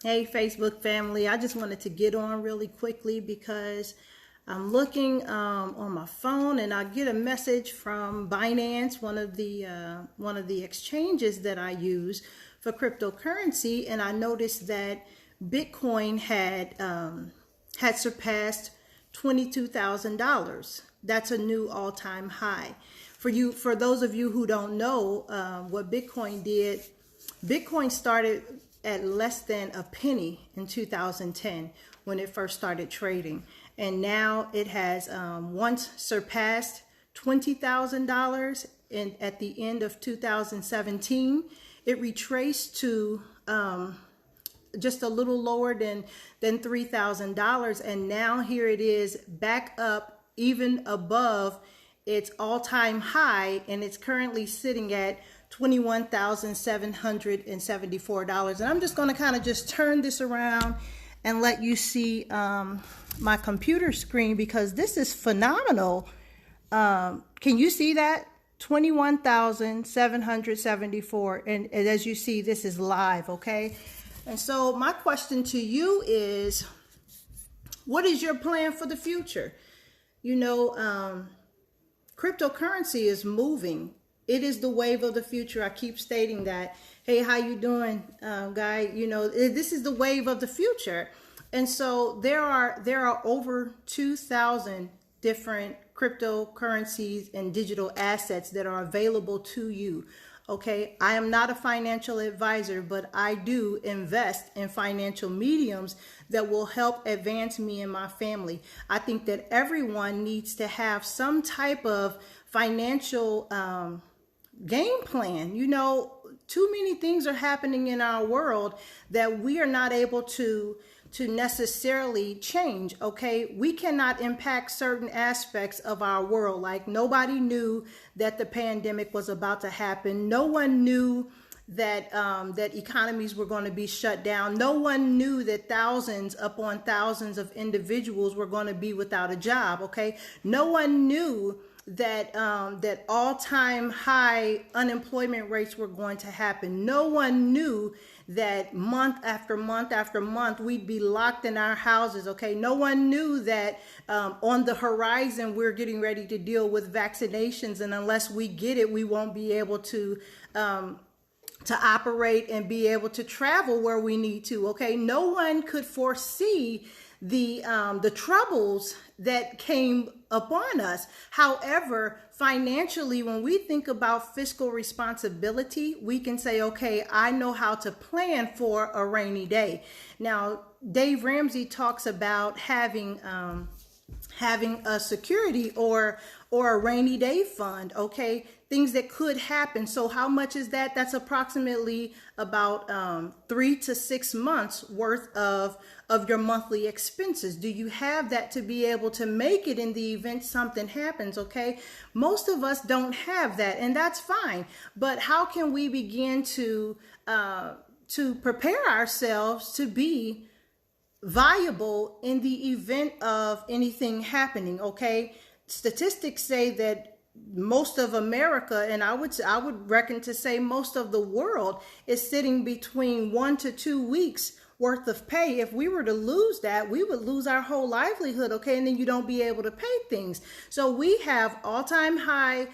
Hey, Facebook family. I just wanted to get on really quickly because I'm looking on my phone and I get a message from Binance, one of the exchanges that I use for cryptocurrency, and I noticed that Bitcoin had surpassed $22,000. That's a new all-time high. For those of you who don't know what Bitcoin did, Bitcoin started at less than a penny in 2010 when it first started trading. And now it has once surpassed $20,000 at the end of 2017. It retraced to just a little lower than $3,000. And now here it is back up even above its all-time high, and it's currently sitting at $21,774. And I'm just going to kind of just turn this around and let you see my computer screen, because this is phenomenal. Can you see that? 21,774. And as you see, this is live, okay? And so my question to you is, what is your plan for the future? You know, cryptocurrency is moving. It is the wave of the future. I keep stating that. Hey, how you doing, guy? You know, this is the wave of the future. And so there are over 2,000 different cryptocurrencies and digital assets that are available to you. Okay, I am not a financial advisor, but I do invest in financial mediums that will help advance me and my family. I think that everyone needs to have some type of financial game plan. You know, too many things are happening in our world that we are not able to necessarily change. Okay, we cannot impact certain aspects of our world. Like, nobody knew that the pandemic was about to happen. No one knew that that economies were going to be shut down. No one knew that thousands upon thousands of individuals were going to be without a job. Okay, no one knew that that all-time high unemployment rates were going to happen. No one knew that month after month after month we'd be locked in our houses. Okay, no one knew that on the horizon we're getting ready to deal with vaccinations, and unless we get it, we won't be able to operate and be able to travel where we need to. Okay, no one could foresee the troubles that came upon us. However, financially, when we think about fiscal responsibility, we can say, okay, I know how to plan for a rainy day. Now, Dave Ramsey talks about having a security or a rainy day fund. Okay, things that could happen. So how much is that? That's approximately about 3 to 6 months worth of your monthly expenses. Do you have that to be able to make it in the event something happens? Okay, most of us don't have that, and that's fine. But how can we begin to prepare ourselves to be viable in the event of anything happening? Okay, statistics say that most of America, and I would reckon to say most of the world, is sitting between 1 to 2 weeks worth of pay. If we were to lose that, we would lose our whole livelihood. Okay, and then you don't be able to pay things. So we have all-time high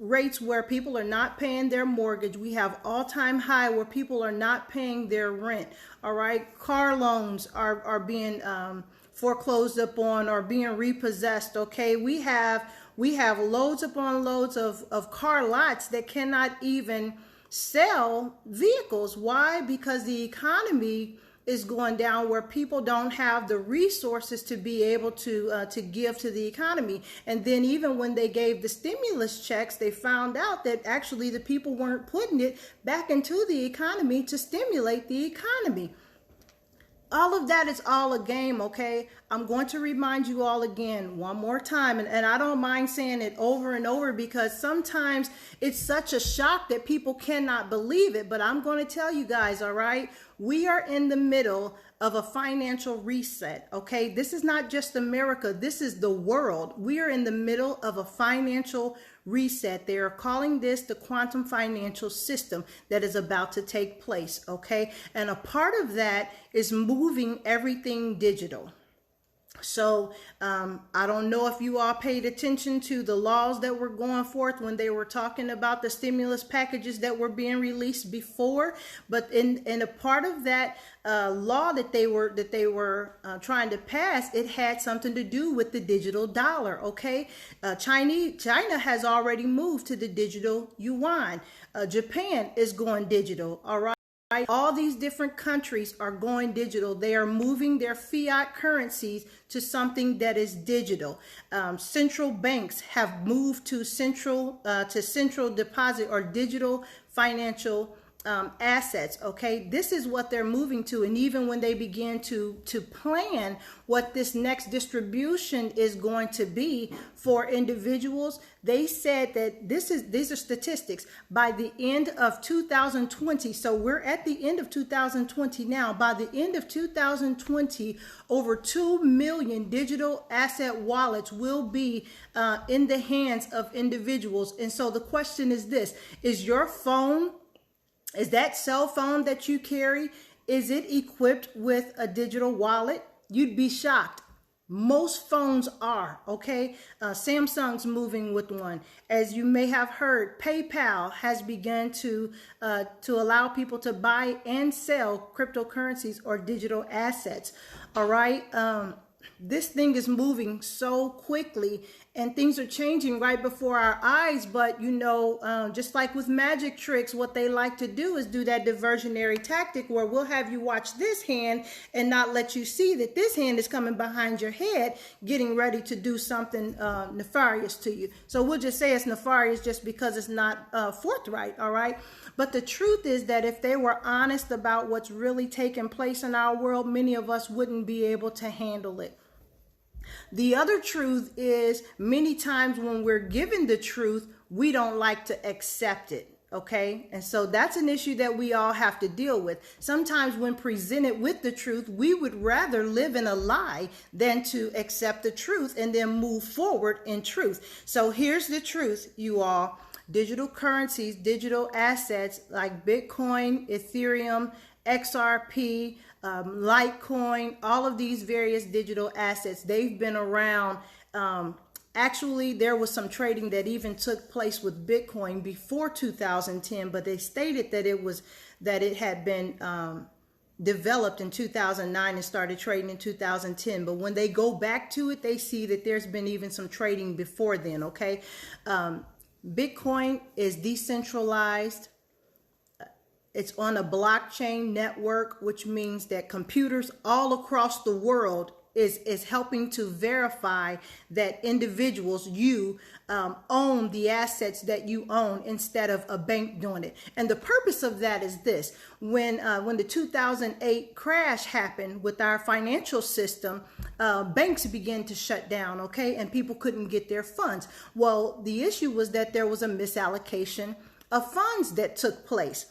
rates where people are not paying their mortgage. We have all-time high where people are not paying their rent. All right, car loans are being foreclosed upon or being repossessed. Okay, we have loads upon loads of car lots that cannot even sell vehicles. Why? Because the economy is going down, where people don't have the resources to be able to give to the economy. And then even when they gave the stimulus checks, they found out that actually the people weren't putting it back into the economy to stimulate the economy. All of that is all a game. Okay, I'm going to remind you all again one more time, and I don't mind saying it over and over, because sometimes it's such a shock that people cannot believe it. But I'm going to tell you guys, all right, we are in the middle of a financial reset. Okay, this is not just America, this is the world. We are in the middle of a financial reset. They are calling this the quantum financial system that is about to take place. Okay, and a part of that is moving everything digital. So I don't know if you all paid attention to the laws that were going forth when they were talking about the stimulus packages that were being released before, but in a part of that law that they were trying to pass, it had something to do with the digital dollar. Okay, China has already moved to the digital yuan. Japan is going digital. All right. All these different countries are going digital. They are moving their fiat currencies to something that is digital. Central banks have moved to central deposit or digital financial assets. Okay, this is what they're moving to. And even when they begin to plan what this next distribution is going to be for individuals, they said that these are statistics. By the end of 2020, so we're at the end of 2020 now, by the end of 2020, over 2 million digital asset wallets will be in the hands of individuals. And so the question is this: is your phone, is that cell phone that you carry, is it equipped with a digital wallet? You'd be shocked. Most phones are. Okay, Samsung's moving with one. As you may have heard, PayPal has begun to allow people to buy and sell cryptocurrencies or digital assets. All right. This thing is moving so quickly and things are changing right before our eyes. But, you know, just like with magic tricks, what they like to do is do that diversionary tactic where we'll have you watch this hand and not let you see that this hand is coming behind your head, getting ready to do something nefarious to you. So we'll just say it's nefarious just because it's not forthright. All right. But the truth is that if they were honest about what's really taking place in our world, many of us wouldn't be able to handle it. The other truth is many times when we're given the truth, we don't like to accept it. Okay. And so that's an issue that we all have to deal with. Sometimes when presented with the truth, we would rather live in a lie than to accept the truth and then move forward in truth. So here's the truth, you all. Digital currencies, digital assets like Bitcoin, Ethereum, XRP, Litecoin, all of these various digital assets, they've been around. Actually, there was some trading that even took place with Bitcoin before 2010, but they stated that it had been developed in 2009 and started trading in 2010. But when they go back to it, they see that there's been even some trading before then. Okay. Bitcoin is decentralized. It's on a blockchain network, which means that computers all across the world is helping to verify that individuals, you own the assets that you own instead of a bank doing it. And the purpose of that is this: when the 2008 crash happened with our financial system, banks began to shut down, okay, and people couldn't get their funds. Well, the issue was that there was a misallocation of funds that took place.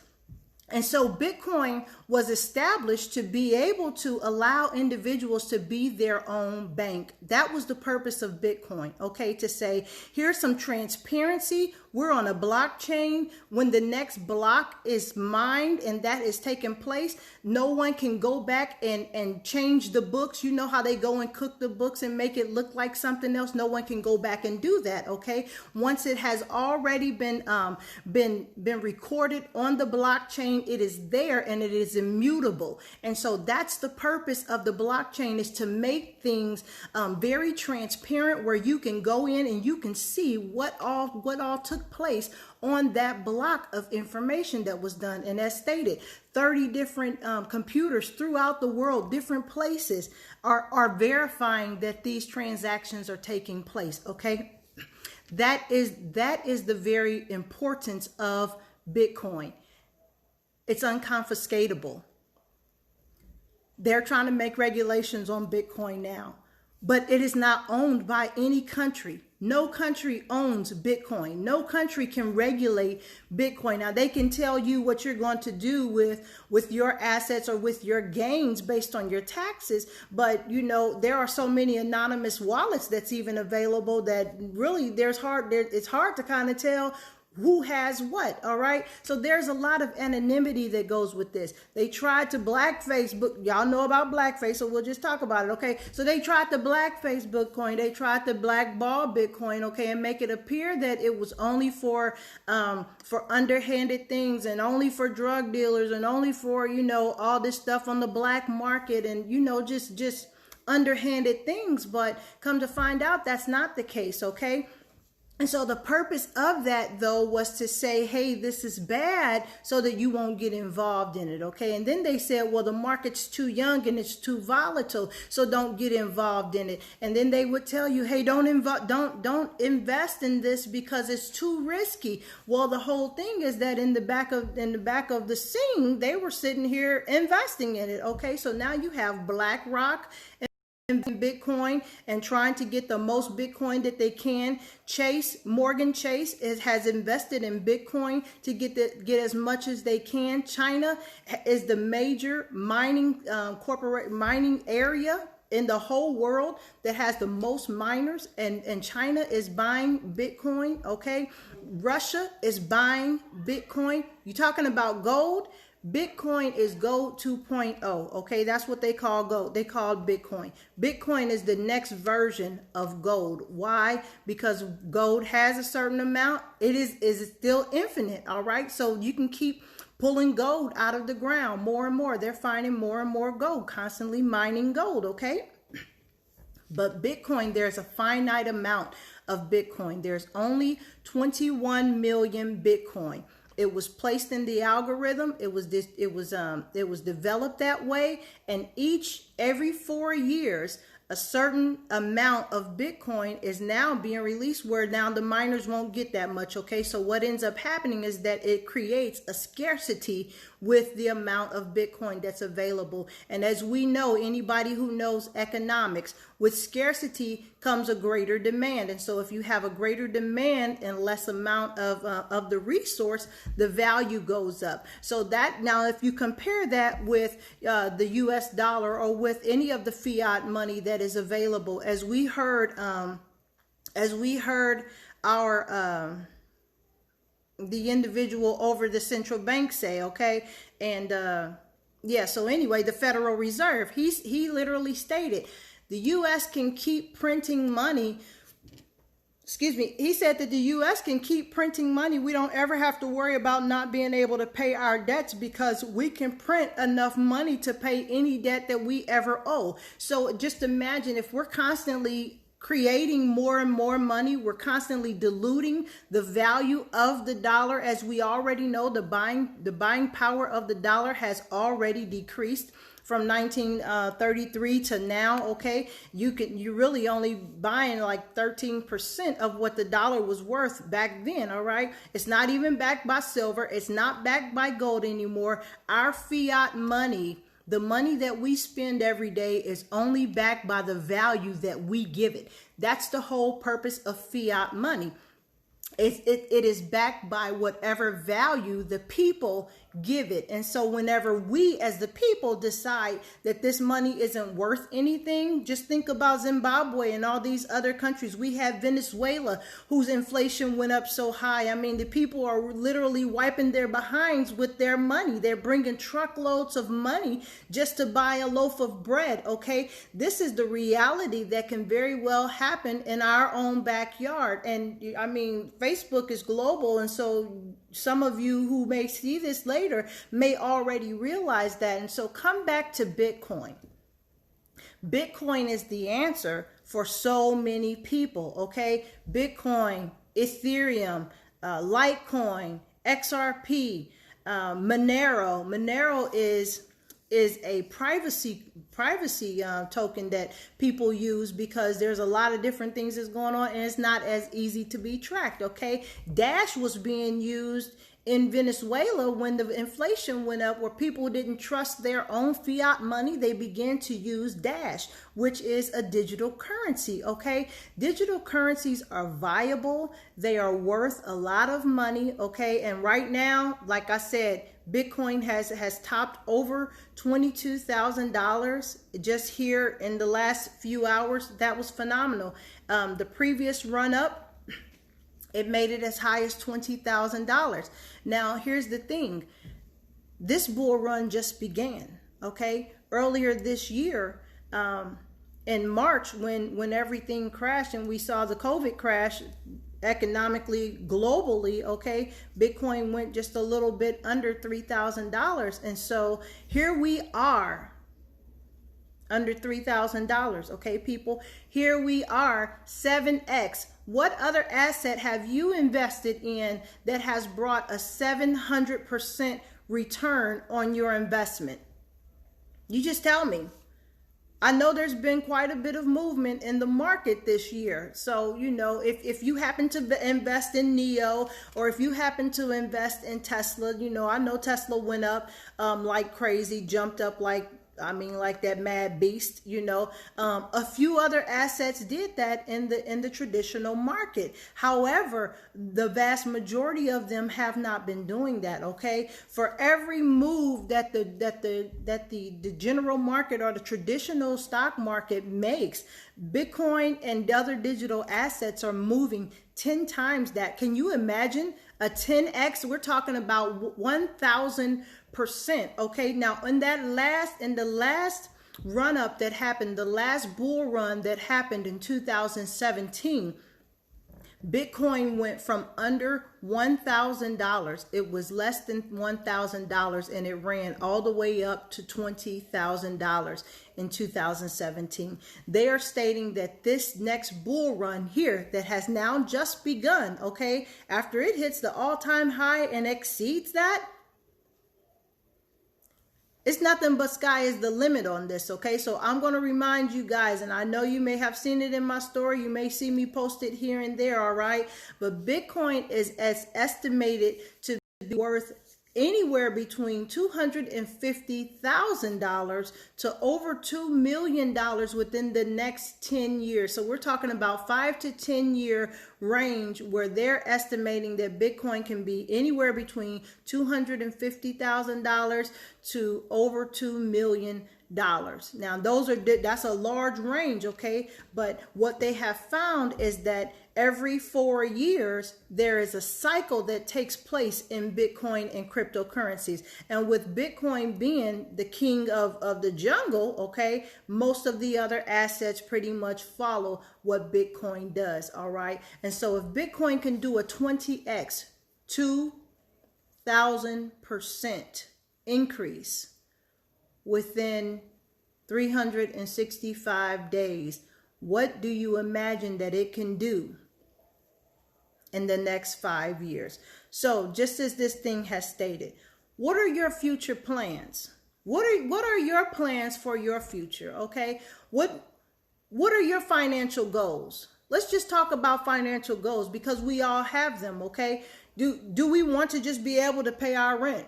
And so Bitcoin was established to be able to allow individuals to be their own bank. That was the purpose of Bitcoin, okay, to say, here's some transparency. We're on a blockchain. When the next block is mined and that is taking place, no one can go back and change the books. You know how they go and cook the books and make it look like something else? No one can go back and do that, okay? Once it has already been recorded on the blockchain, it is there and it is immutable. And so that's the purpose of the blockchain, is to make things very transparent, where you can go in and you can see what all took place on that block of information that was done. And as stated, 30 different computers throughout the world, different places are verifying that these transactions are taking place. Okay. That is the very importance of Bitcoin. It's unconfiscatable. They're trying to make regulations on Bitcoin now, but it is not owned by any country. No country owns Bitcoin. No country can regulate Bitcoin. Now they can tell you what you're going to do with your assets or with your gains based on your taxes. But you know, there are so many anonymous wallets that's even available that really it's hard to kind of tell who has what. All right. So there's a lot of anonymity that goes with this. They tried to blackface, but y'all know about blackface, so we'll just talk about it. Okay. So they tried to blackface Bitcoin. They tried to blackball Bitcoin. Okay. And make it appear that it was only for underhanded things and only for drug dealers and only for, you know, all this stuff on the black market and, you know, just underhanded things. But come to find out, that's not the case. Okay. And so the purpose of that, though, was to say, hey, this is bad so that you won't get involved in it. Okay. And then they said, well, the market's too young and it's too volatile, so don't get involved in it. And then they would tell you, hey, don't invest in this because it's too risky. Well, the whole thing is that in the back of the scene, they were sitting here investing in it. Okay. So now you have BlackRock in Bitcoin and trying to get the most Bitcoin that they can. Morgan Chase has invested in Bitcoin to get as much as they can. China is the major mining area in the whole world that has the most miners, and China is buying Bitcoin. Okay, Russia is buying Bitcoin. You talking about gold? Bitcoin is gold 2.0. Okay, that's what they call gold. They call Bitcoin. Bitcoin is the next version of gold. Why? Because gold has a certain amount. It is still infinite. All right, so you can keep pulling gold out of the ground more and more. They're finding more and more gold, constantly mining gold. Okay, but Bitcoin, there's a finite amount of Bitcoin. There's only 21 million Bitcoin. It was placed in the algorithm. It was developed that way, and every 4 years, a certain amount of Bitcoin is now being released where now the miners won't get that much. Okay, so what ends up happening is that it creates a scarcity with the amount of Bitcoin that's available. And as we know, anybody who knows economics, with scarcity comes a greater demand. And so if you have a greater demand and less amount of the resource, the value goes up. So that now, if you compare that with the US dollar or with any of the fiat money that is available, as we heard our the individual over the central bank say, okay, and yeah, so anyway, the Federal Reserve, he literally stated the US can keep printing money. Excuse me, he said that the US can keep printing money. We don't ever have to worry about not being able to pay our debts because we can print enough money to pay any debt that we ever owe. So just imagine if we're constantly creating more and more money, we're constantly diluting the value of the dollar. As we already know, the buying power of the dollar has already decreased from 1933 to now. Okay, you're really only buying like 13% of what the dollar was worth back then. All right, it's not even backed by silver, it's not backed by gold anymore. Our fiat money, the money that we spend every day, is only backed by the value that we give it. That's the whole purpose of fiat money. It is backed by whatever value the people give it. And so whenever we as the people decide that this money isn't worth anything, just think about Zimbabwe and all these other countries. We have Venezuela, whose inflation went up so high. I mean, the people are literally wiping their behinds with their money. They're bringing truckloads of money just to buy a loaf of bread. Okay, this is the reality that can very well happen in our own backyard. And I mean, Facebook is global, and so some of you who may see this later may already realize that. And so come back to Bitcoin. Bitcoin is the answer for so many people, okay? Bitcoin, Ethereum, Litecoin, XRP, Monero. Monero is a privacy token that people use because there's a lot of different things that's going on and it's not as easy to be tracked. Okay, Dash was being used in Venezuela, when the inflation went up, where people didn't trust their own fiat money, they began to use Dash, which is a digital currency, okay? Digital currencies are viable. They are worth a lot of money, okay? And right now, like I said, Bitcoin has topped over $22,000 just here in the last few hours. That was phenomenal. The previous run up, it made it as high as $20,000. Now, here's the thing. This bull run just began, okay? Earlier this year, in March, when everything crashed and we saw the COVID crash economically, globally, okay, Bitcoin went just a little bit under $3,000. And so here we are, under $3,000, okay, people? Here we are, 7x. What other asset have you invested in that has brought a 700% return on your investment? You just tell me. I know there's been quite a bit of movement in the market this year. So, you know, if you happen to invest in NEO, or if you happen to invest in Tesla, you know, I know Tesla went up like crazy, jumped up like that mad beast, you know. A few other assets did that in the traditional market. However, the vast majority of them have not been doing that, okay? For every move that the general market or the traditional stock market makes, Bitcoin and other digital assets are moving 10 times that. Can you imagine a 10x? We're talking about 1,000%. Okay, now in the last run up that happened, the last bull run that happened in 2017, Bitcoin went from under $1,000. It was less than $1,000, and it ran all the way up to $20,000 in 2017. They are stating that this next bull run here that has now just begun, okay, after it hits the all-time high and exceeds that, it's nothing but sky is the limit on this, okay? So I'm going to remind you guys, and I know you may have seen it in my story. You may see me post it here and there, all right? But Bitcoin is estimated to be worth anywhere between $250,000 to over $2 million within the next 10 years. So we're talking about 5 to 10 year range where they're estimating that Bitcoin can be anywhere between $250,000 to over $2 million. Now that's a large range, okay? But what they have found is that every 4 years there is a cycle that takes place in Bitcoin and cryptocurrencies. And with Bitcoin being the king of the jungle, okay, most of the other assets pretty much follow what Bitcoin does, all right? And so if Bitcoin can do a 20x, 2,000% increase within 365 days, what do you imagine that it can do in the next 5 years? So just as this thing has stated, what are your future plans? What are your plans for your future? Okay, what are your financial goals? Let's just talk about financial goals, because we all have them. Okay, do we want to just be able to pay our rent?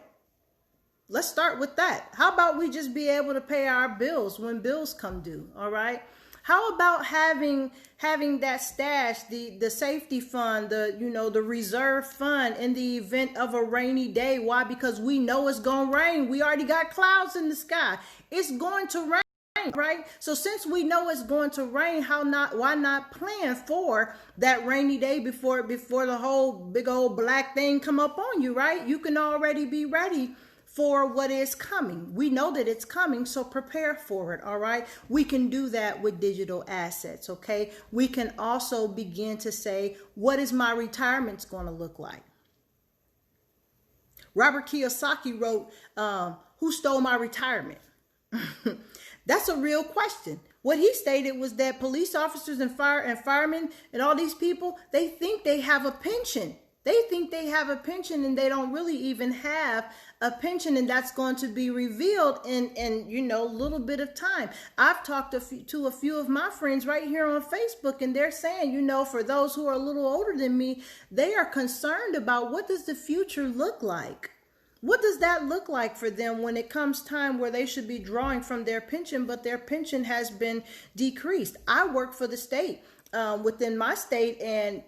Let's start with that. How about we just be able to pay our bills when bills come due? All right. How about having that stash, the safety fund, the reserve fund in the event of a rainy day? Why? Because we know it's going to rain. We already got clouds in the sky. It's going to rain, right? So since we know it's going to rain, why not plan for that rainy day before the whole big old black thing come up on you, right? You can already be ready for what is coming. We know that it's coming, so prepare for it, all right? We can do that with digital assets, okay? We can also begin to say, what is my retirement going to look like? Robert Kiyosaki wrote, who stole my retirement? That's a real question. What he stated was that police officers and firemen and all these people, they think they have a pension. They think they have a pension, and they don't really even have a pension, and that's going to be revealed in a little bit of time. I've talked to a few of my friends right here on Facebook, and they're saying, for those who are a little older than me, they are concerned about what does the future look like. What does that look like for them when it comes time where they should be drawing from their pension, but their pension has been decreased? I work for the state, within my state, and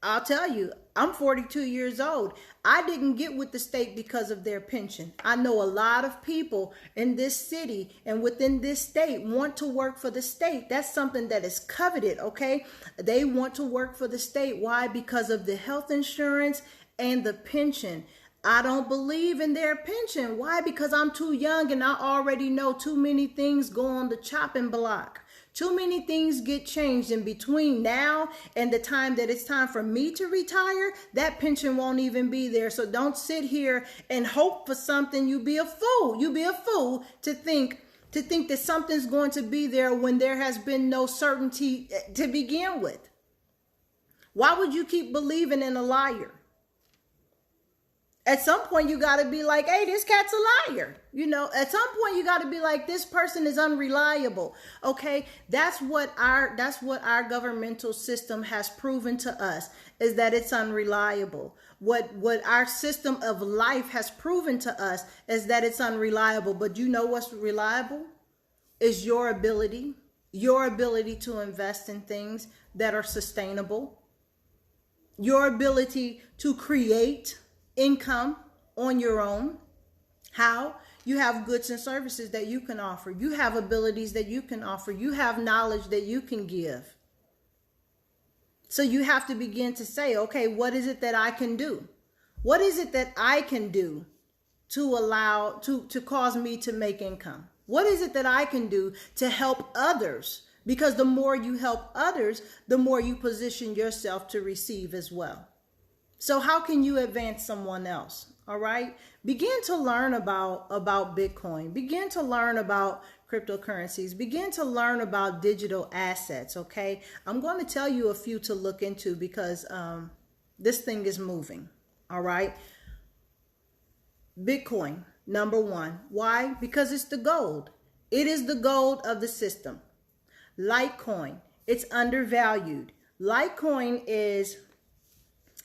I'll tell you, I'm 42 years old. I didn't get with the state because of their pension. I know a lot of people in this city and within this state want to work for the state. That's something that is coveted, okay? They want to work for the state. Why? Because of the health insurance and the pension. I don't believe in their pension. Why? Because I'm too young and I already know too many things go on the chopping block. Too many things get changed in between now and the time that it's time for me to retire. That pension won't even be there. So don't sit here and hope for something. You be a fool. You be a fool to think that something's going to be there when there has been no certainty to begin with. Why would you keep believing in a liar? At some point, you got to be like, hey, this cat's a liar. At some point, you got to be like, this person is unreliable. Okay, that's what our governmental system has proven to us, is that it's unreliable. What our system of life has proven to us is that it's unreliable. But you know what's reliable? Is your ability to invest in things that are sustainable, your ability to create income on your own. How? You have goods and services that you can offer. You have abilities that you can offer. You have knowledge that you can give. So you have to begin to say, okay, what is it that I can do? What is it that I can do to cause me to make income? What is it that I can do to help others? Because the more you help others, the more you position yourself to receive as well. So how can you advance someone else? All right. Begin to learn about Bitcoin. Begin to learn about cryptocurrencies. Begin to learn about digital assets. Okay. I'm going to tell you a few to look into because this thing is moving. All right. Bitcoin, number one. Why? Because it's the gold. It is the gold of the system. Litecoin, it's undervalued. Litecoin is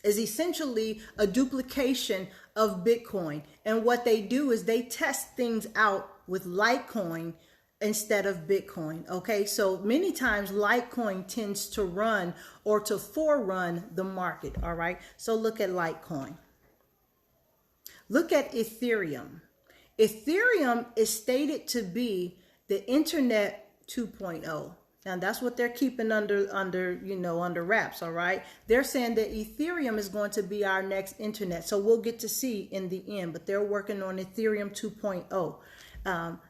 essentially a duplication of Bitcoin. And what they do is they test things out with Litecoin instead of Bitcoin. Okay, so many times Litecoin tends to run or to forerun the market. All right, so look at Litecoin. Look at Ethereum. Ethereum is stated to be the Internet 2.0. Now that's what they're keeping under wraps, all right? They're saying that Ethereum is going to be our next internet. So we'll get to see in the end, but they're working on Ethereum 2.0.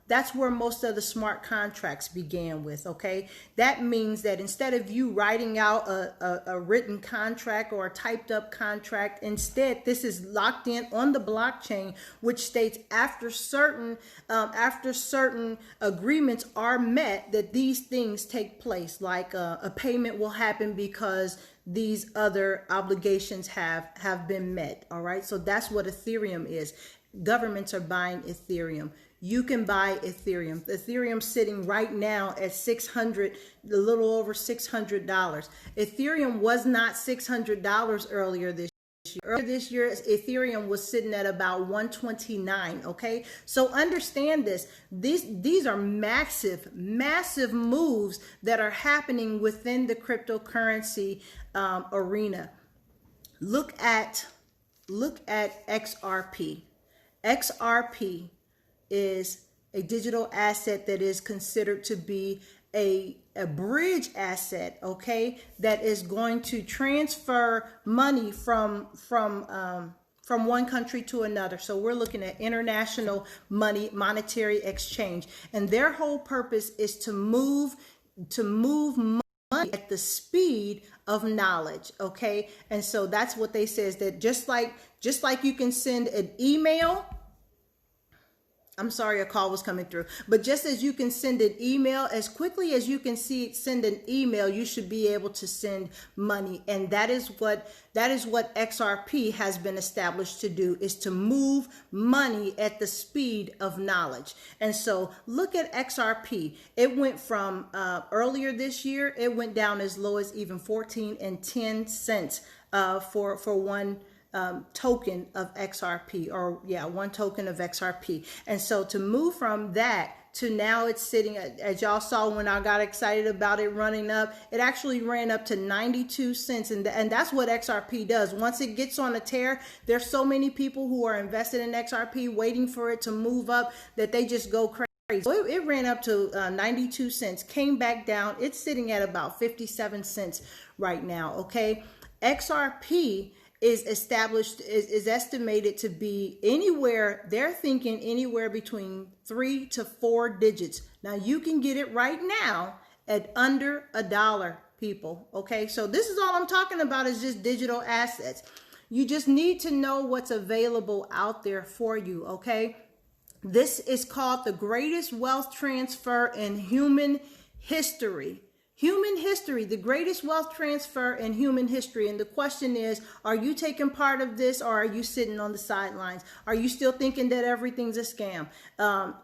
That's where most of the smart contracts began with, okay? That means that instead of you writing out a written contract or a typed up contract, instead this is locked in on the blockchain, which states after certain agreements are met, that these things take place, like a payment will happen because these other obligations have been met, all right? So that's what Ethereum is. Governments are buying Ethereum. You can buy Ethereum. Ethereum's sitting right now at a little over $600. Ethereum was not $600 earlier this year. Earlier this year, Ethereum was sitting at about $129. Okay, so understand this. These are massive moves that are happening within the cryptocurrency arena. Look at XRP. XRP is a digital asset that is considered to be a bridge asset, okay, that is going to transfer money from one country to another. So we're looking at international monetary exchange, and their whole purpose is to move money at the speed of knowledge, okay? And so that's what they say, is that just like you can send an email I'm sorry, a call was coming through. But just as you can send an email, as quickly as you can send an email, you should be able to send money. And that is what XRP has been established to do, is to move money at the speed of knowledge. And so look at XRP. It went from earlier this year, it went down as low as even 14 and 10 cents for one token of XRP, or one token of XRP. And so to move from that to now, it's sitting at, as y'all saw when I got excited about it running up, it actually ran up to 92 cents. And that's what XRP does. Once it gets on a tear, there's so many people who are invested in XRP waiting for it to move up that they just go crazy. So it ran up to 92 cents, came back down. It's sitting at about 57 cents right now. Okay. XRP is estimated to be anywhere, they're thinking anywhere between 3 to 4 digits. Now you can get it right now at under $1, people. Okay, so this is all I'm talking about, is just digital assets. You just need to know what's available out there for you. Okay, this is called the greatest wealth transfer in human history. Human history, the greatest wealth transfer in human history. And the question is, are you taking part of this, or are you sitting on the sidelines? Are you still thinking that everything's a scam?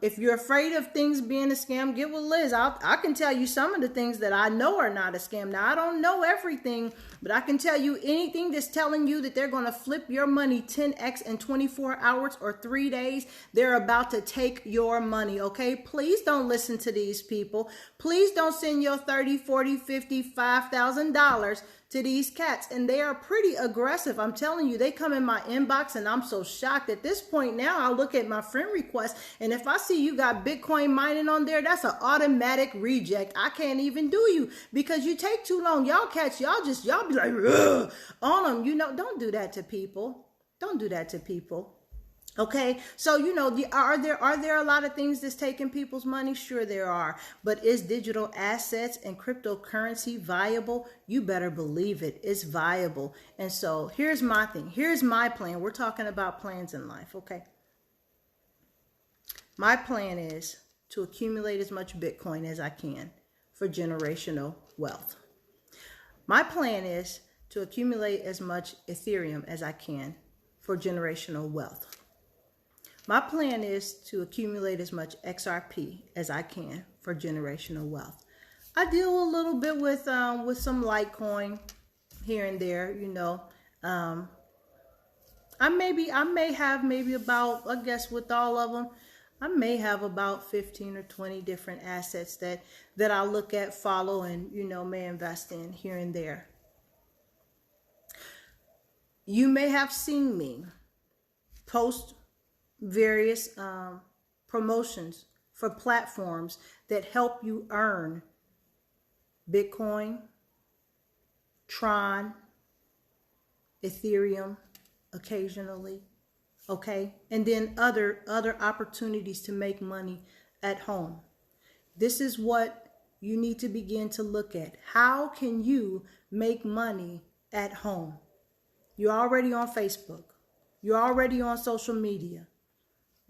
If you're afraid of things being a scam, get with Liz. I can tell you some of the things that I know are not a scam. Now, I don't know everything, but I can tell you anything that's telling you that they're going to flip your money 10x in 24 hours or 3 days, they're about to take your money, okay? Please don't listen to these people. Please don't send your $30, $40, $50, $5,000 to these cats. And they are pretty aggressive. I'm telling you, they come in my inbox and I'm so shocked. At this point now, I look at my friend request, and if I see you got Bitcoin mining on there, that's an automatic reject. I can't even do you because you take too long. Y'all cats, y'all be like, ugh, on them. You know, don't do that to people. Don't do that to people. Okay, so are there a lot of things that's taking people's money? Sure there are. But is digital assets and cryptocurrency viable? You better believe it. It's viable. And so here's my thing. Here's my plan. We're talking about plans in life, okay? My plan is to accumulate as much Bitcoin as I can for generational wealth. My plan is to accumulate as much Ethereum as I can for generational wealth. My plan is to accumulate as much XRP as I can for generational wealth. I deal a little bit with some Litecoin here and there, I may have about, I guess with all of them, I may have about 15 or 20 different assets that I look at, follow, and may invest in here and there. You may have seen me post various promotions for platforms that help you earn Bitcoin, Tron, Ethereum occasionally, okay? And then other opportunities to make money at home. This is what you need to begin to look at. How can you make money at home? You're already on Facebook. You're already on social media.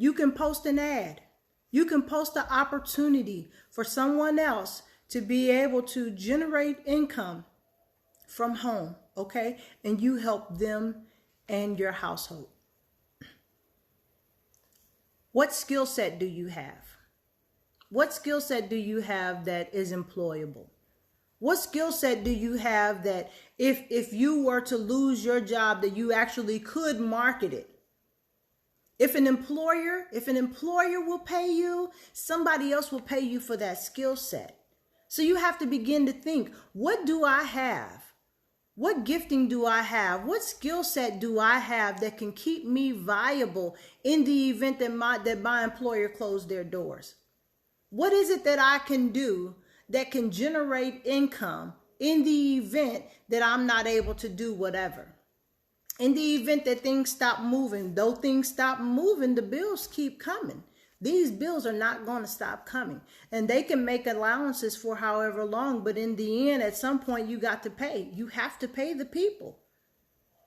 You can post an ad. You can post an opportunity for someone else to be able to generate income from home, okay? And you help them and your household. What skill set do you have? What skill set do you have that is employable? What skill set do you have that if you were to lose your job, that you actually could market it? If an employer will pay you, somebody else will pay you for that skill set. So you have to begin to think, what do I have? What gifting do I have? What skill set do I have that can keep me viable in the event that my employer closed their doors? What is it that I can do that can generate income in the event that I'm not able to do whatever? In the event that things stop moving, though things stop moving, the bills keep coming. These bills are not going to stop coming. And they can make allowances for however long, but in the end, at some point, you got to pay. You have to pay the people.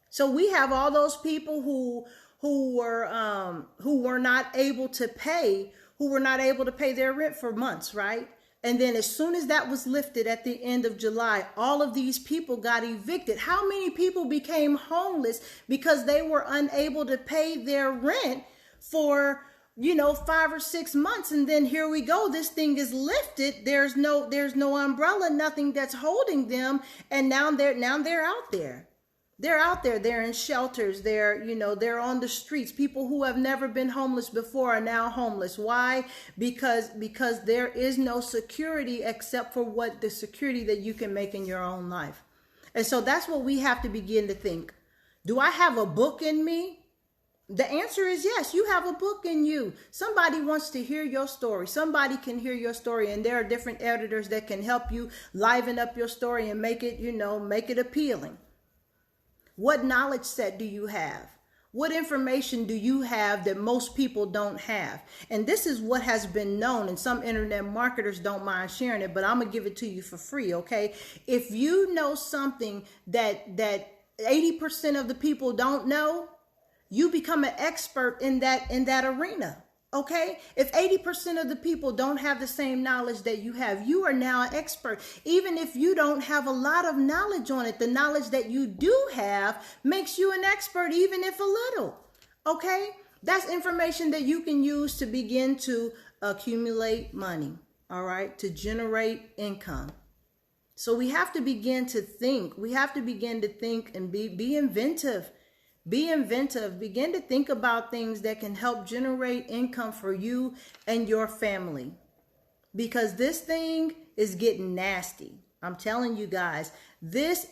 So we have all those people who were not able to pay, their rent for months, right? And then as soon as that was lifted at the end of July, all of these people got evicted. How many people became homeless because they were unable to pay their rent for 5 or 6 months? And then here we go, this thing is lifted. There's no umbrella, nothing that's holding them. And now they're out there. They're out there. They're in shelters. They're on the streets. People who have never been homeless before are now homeless. Why? Because there is no security except for what the security that you can make in your own life. And so that's what we have to begin to think. Do I have a book in me? The answer is yes, you have a book in you. Somebody wants to hear your story. Somebody can hear your story, and there are different editors that can help you liven up your story and make it appealing. What knowledge set do you have? What information do you have that most people don't have? And this is what has been known, and some internet marketers don't mind sharing it, but I'm going to give it to you for free, okay? If you know something that 80% of the people don't know, you become an expert in that arena. Okay, if 80% of the people don't have the same knowledge that you have, you are now an expert. Even if you don't have a lot of knowledge on it, the knowledge that you do have makes you an expert, even if a little. Okay, that's information that you can use to begin to accumulate money. All right, to generate income. So we have to begin to think. We have to begin to think and be inventive. Be inventive. Begin to think about things that can help generate income for you and your family. Because this thing is getting nasty. I'm telling you guys, these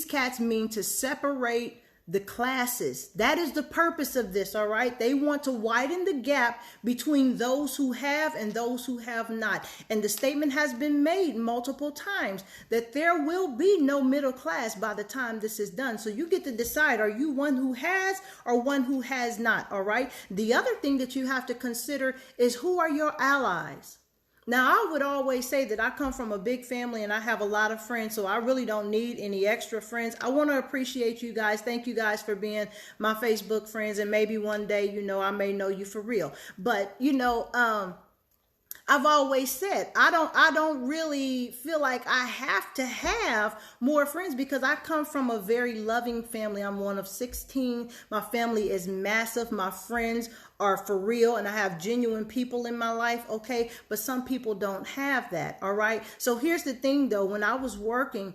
cats mean to separate the classes. That is the purpose of this, all right? They want to widen the gap between those who have and those who have not. And the statement has been made multiple times that there will be no middle class by the time this is done. So you get to decide, are you one who has or one who has not, all right? The other thing that you have to consider is, who are your allies? Now, I would always say that I come from a big family and I have a lot of friends, so I really don't need any extra friends. I want to appreciate you guys. Thank you guys for being my Facebook friends, and maybe one day, I may know you for real. But, I've always said I don't really feel like I have to have more friends because I come from a very loving family. I'm one of 16. My family is massive. My friends are for real, and I have genuine people in my life, okay? But some people don't have that, all right? So here's the thing, though. When I was working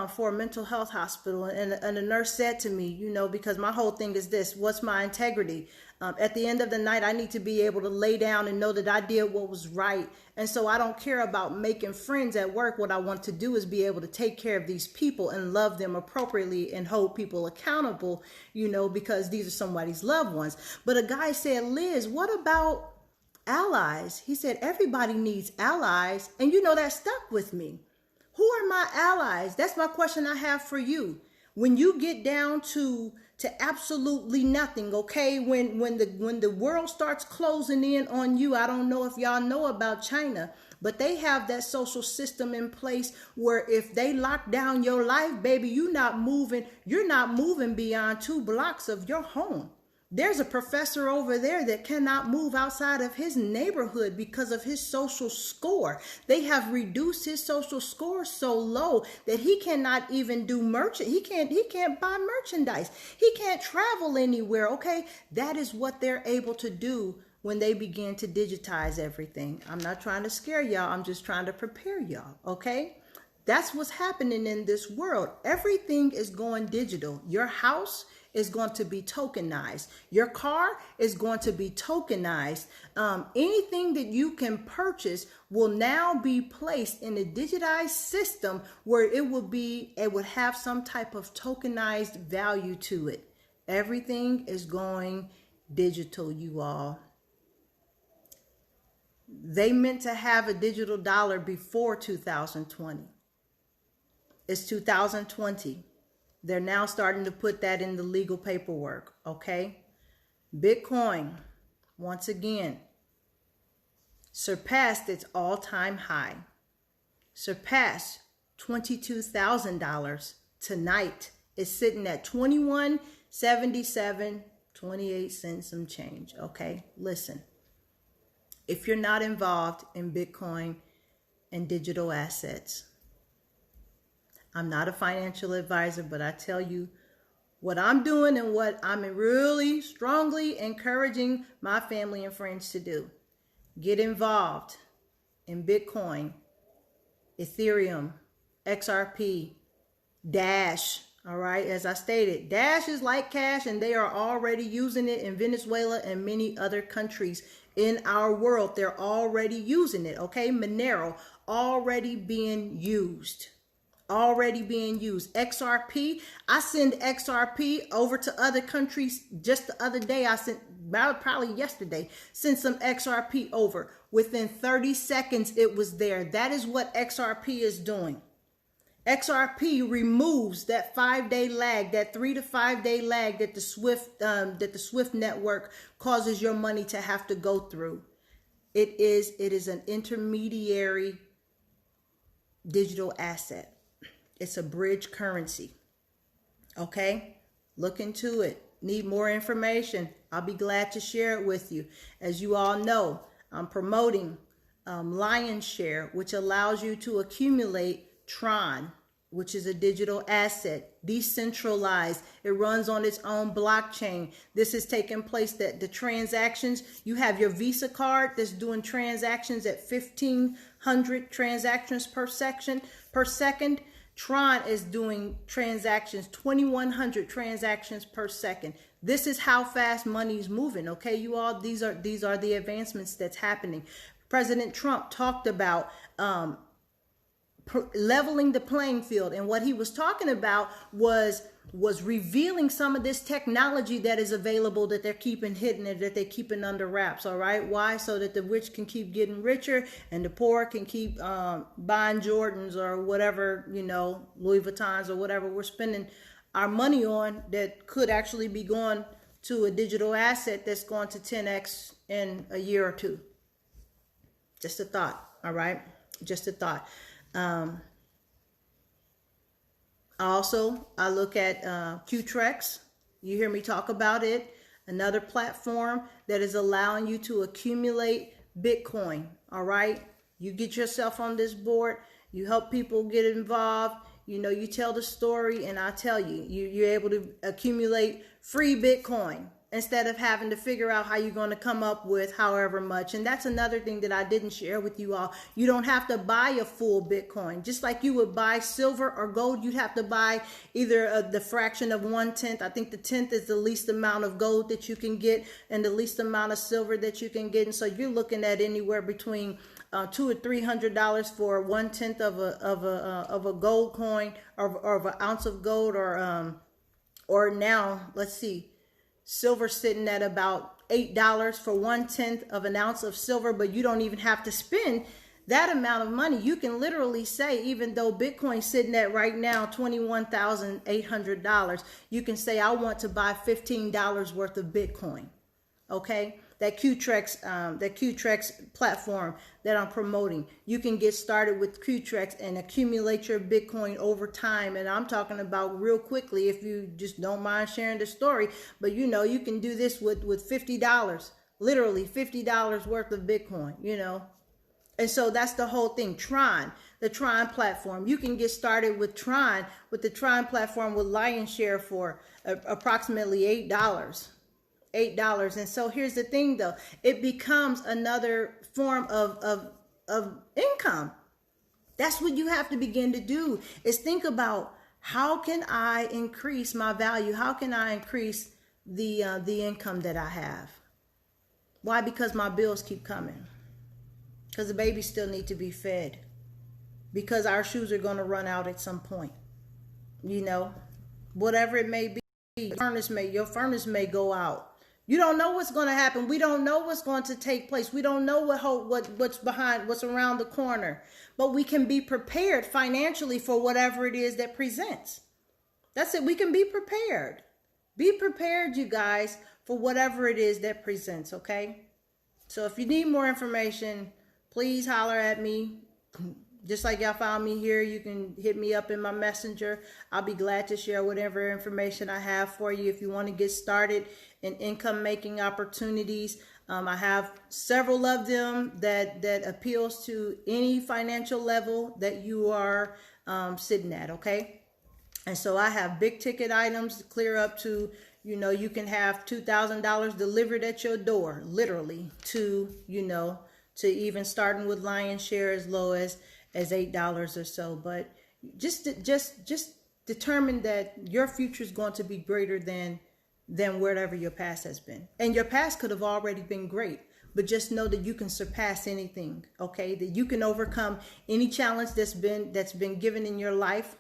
for a mental health hospital, and a nurse said to me, because my whole thing is this: what's my integrity? At the end of the night, I need to be able to lay down and know that I did what was right. And so I don't care about making friends at work. What I want to do is be able to take care of these people and love them appropriately and hold people accountable, because these are somebody's loved ones. But a guy said, Liz, what about allies? He said, everybody needs allies. And that stuck with me. Who are my allies? That's my question I have for you. When you get down to absolutely nothing, okay? When the world starts closing in on you, I don't know if y'all know about China, but they have that social system in place where if they lock down your life, baby, you're not moving beyond 2 blocks of your home. There's a professor over there that cannot move outside of his neighborhood because of his social score. They have reduced his social score so low that he cannot even do he can't buy merchandise. He can't travel anywhere, okay? That is what they're able to do when they begin to digitize everything. I'm not trying to scare y'all. I'm just trying to prepare y'all, okay? That's what's happening in this world. Everything is going digital. Your house is going to be tokenized. Your car is going to be tokenized. Anything that you can purchase will now be placed in a digitized system where it would have some type of tokenized value to it. Everything is going digital, you all. They meant to have a digital dollar before 2020. It's 2020. They're now starting to put that in the legal paperwork, okay? Bitcoin, once again, surpassed its all-time high. Surpassed $22,000 tonight. It's sitting at $21,900. $77.28 some change. Okay, listen. If you're not involved in Bitcoin and digital assets, I'm not a financial advisor, but I tell you what I'm doing and what I'm really strongly encouraging my family and friends to do. Get involved in Bitcoin, Ethereum, XRP, Dash. All right, as I stated, Dash is like cash, and they are already using it in Venezuela and many other countries in our world. They're already using it. Okay, Monero already being used. Already being used. XRP, I send XRP over to other countries. Just the other day, I sent, probably yesterday, sent some XRP over. Within 30 seconds, it was there. That is what XRP is doing. XRP removes that 5-day lag, that 3 to 5 day lag that the Swift network causes your money to have to go through. It is an intermediary digital asset. It's a bridge currency. Okay? Look into it. Need more information? I'll be glad to share it with you. As you all know, I'm promoting Lion's Share, which allows you to accumulate Tron, which is a digital asset, decentralized. It runs on its own blockchain. This is taking place that the transactions, you have your Visa card that's doing transactions at 1,500 transactions per second. Tron is doing transactions, 2,100 transactions per second. This is how fast money is moving. Okay, you all, these are the advancements that's happening. President Trump talked about leveling the playing field, and what he was talking about was revealing some of this technology that is available that they're keeping hidden and that they're keeping under wraps. All right, why? So that the rich can keep getting richer and the poor can keep buying Jordans or whatever, you know, Louis Vuittons or whatever we're spending our money on that could actually be going to a digital asset that's going to 10x in a year or two. Just a thought. All right, just a thought. Also, I look at Qtrex. You hear me talk about it. Another platform that is allowing you to accumulate Bitcoin. All right. You get yourself on this board. You help people get involved. You know, you tell the story, and I tell you, you're able to accumulate free Bitcoin instead of having to figure out how you're going to come up with however much. And that's another thing that I didn't share with you all. You don't have to buy a full Bitcoin. Just like you would buy silver or gold, you'd have to buy either the fraction of 1/10. I think the 1/10 is the least amount of gold that you can get and the least amount of silver that you can get. And so you're looking at anywhere between $200 or $300 for 1/10 of a gold coin or of an ounce of gold, or now, let's see, silver sitting at about $8 for 1/10 of an ounce of silver, but you don't even have to spend that amount of money. You can literally say, even though Bitcoin's sitting at right now $21,800, you can say, I want to buy $15 worth of Bitcoin. Okay, that Qtrex platform that I'm promoting, you can get started with Qtrex and accumulate your Bitcoin over time. And I'm talking about real quickly, if you just don't mind sharing the story. But you know, you can do this with $50, literally $50 worth of Bitcoin, you know. And so that's the whole thing. Tron, the Tron platform. You can get started with Tron, with the Tron platform with Lion's Share for approximately $8. And so here's the thing though, it becomes another form of income. That's what you have to begin to do, is think about, how can I increase my value? How can I increase the income that I have? Why? Because my bills keep coming. Because the babies still need to be fed. Because our shoes are going to run out at some point. You know, whatever it may be, your furnace may go out. You don't know what's going to happen. We don't know what's going to take place. We don't know what's behind, what's around the corner. But we can be prepared financially for whatever it is that presents. That's it. We can be prepared. Be prepared, you guys, for whatever it is that presents, okay? So if you need more information, please holler at me. just like y'all found me here, you can hit me up in my messenger. I'll be glad to share whatever information I have for you if you want to get started in income making opportunities. I have several of them that appeals to any financial level that you are sitting at, okay? And so I have big ticket items clear up to, you know, you can have $2,000 delivered at your door, literally, to, you know, to even starting with lion's share as low as $8 or so. But just determine that your future is going to be greater than whatever your past has been. And your past could have already been great, but just know that you can surpass anything, okay? That you can overcome any challenge that's been given in your life.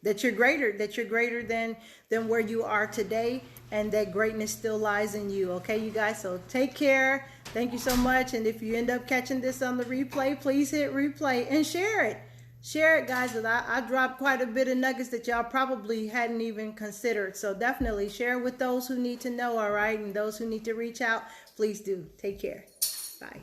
That you're greater than where you are today, and that greatness still lies in you. Okay, you guys, so take care. Thank you so much. And if you end up catching this on the replay, please hit replay and share it. Share it, guys, because I dropped quite a bit of nuggets that y'all probably hadn't even considered. So definitely share with those who need to know, all right? And those who need to reach out, please do. Take care. Bye.